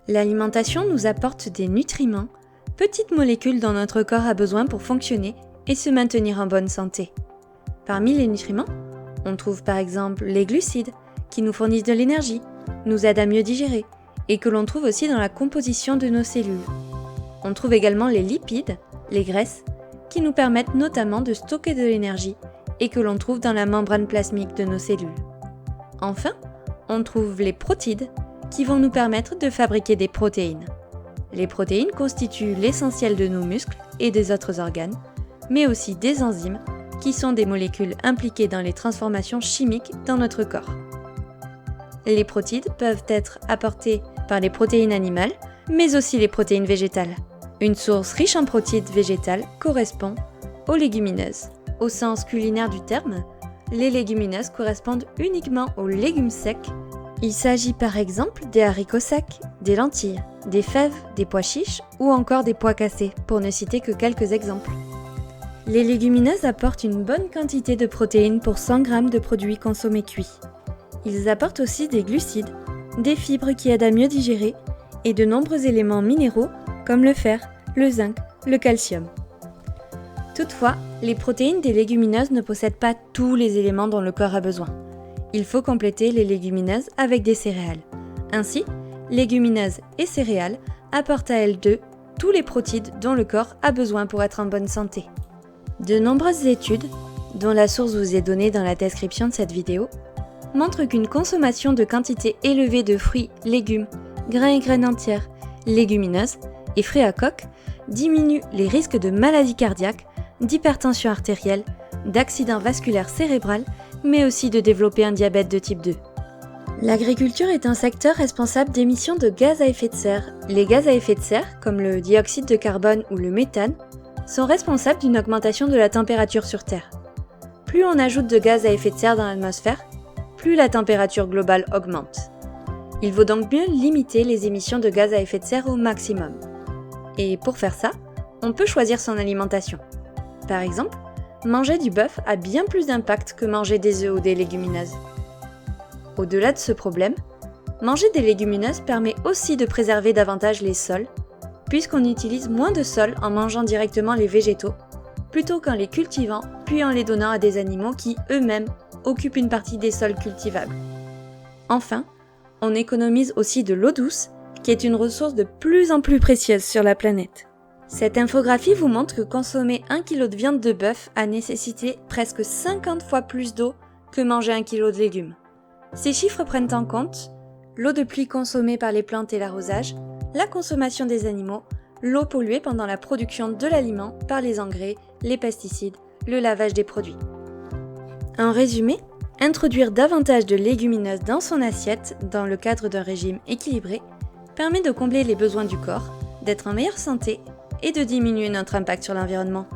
L'alimentation nous apporte des nutriments, petites molécules dont notre corps a besoin pour fonctionner et se maintenir en bonne santé. Parmi les nutriments, on trouve par exemple les glucides, qui nous fournissent de l'énergie, nous aident à mieux digérer, et que l'on trouve aussi dans la composition de nos cellules. On trouve également les lipides, les graisses, qui nous permettent notamment de stocker de l'énergie et que l'on trouve dans la membrane plasmique de nos cellules. Enfin, on trouve les protides, qui vont nous permettre de fabriquer des protéines. Les protéines constituent l'essentiel de nos muscles et des autres organes, mais aussi des enzymes, qui sont des molécules impliquées dans les transformations chimiques dans notre corps. Les protides peuvent être apportés par les protéines animales, mais aussi les protéines végétales. Une source riche en protides végétales correspond aux légumineuses. Au sens culinaire du terme, les légumineuses correspondent uniquement aux légumes secs. Il s'agit par exemple des haricots secs, des lentilles, des fèves, des pois chiches ou encore des pois cassés, pour ne citer que quelques exemples. Les légumineuses apportent une bonne quantité de protéines pour 100 g de produits consommés cuits. Ils apportent aussi des glucides, des fibres qui aident à mieux digérer et de nombreux éléments minéraux comme le fer, le zinc, le calcium. Toutefois, les protéines des légumineuses ne possèdent pas tous les éléments dont le corps a besoin. Il faut compléter les légumineuses avec des céréales. Ainsi, légumineuses et céréales apportent à elles deux tous les protides dont le corps a besoin pour être en bonne santé. De nombreuses études, dont la source vous est donnée dans la description de cette vidéo, montrent qu'une consommation de quantité élevée de fruits, légumes, grains et graines entières, légumineuses et fruits à coque diminue les risques de maladies cardiaques, d'hypertension artérielle, d'accident vasculaire cérébral, mais aussi de développer un diabète de type 2. L'agriculture est un secteur responsable d'émissions de gaz à effet de serre. Les gaz à effet de serre, comme le dioxyde de carbone ou le méthane, sont responsables d'une augmentation de la température sur Terre. Plus on ajoute de gaz à effet de serre dans l'atmosphère, plus la température globale augmente. Il vaut donc mieux limiter les émissions de gaz à effet de serre au maximum. Et pour faire ça, on peut choisir son alimentation. Par exemple, manger du bœuf a bien plus d'impact que manger des œufs ou des légumineuses. Au-delà de ce problème, manger des légumineuses permet aussi de préserver davantage les sols, puisqu'on utilise moins de sol en mangeant directement les végétaux, plutôt qu'en les cultivant puis en les donnant à des animaux qui, eux-mêmes, occupent une partie des sols cultivables. Enfin, on économise aussi de l'eau douce, qui est une ressource de plus en plus précieuse sur la planète. Cette infographie vous montre que consommer 1 kg de viande de bœuf a nécessité presque 50 fois plus d'eau que manger 1 kg de légumes. Ces chiffres prennent en compte l'eau de pluie consommée par les plantes et l'arrosage, la consommation des animaux, l'eau polluée pendant la production de l'aliment par les engrais, les pesticides, le lavage des produits. En résumé, introduire davantage de légumineuses dans son assiette dans le cadre d'un régime équilibré permet de combler les besoins du corps, d'être en meilleure santé et de diminuer notre impact sur l'environnement.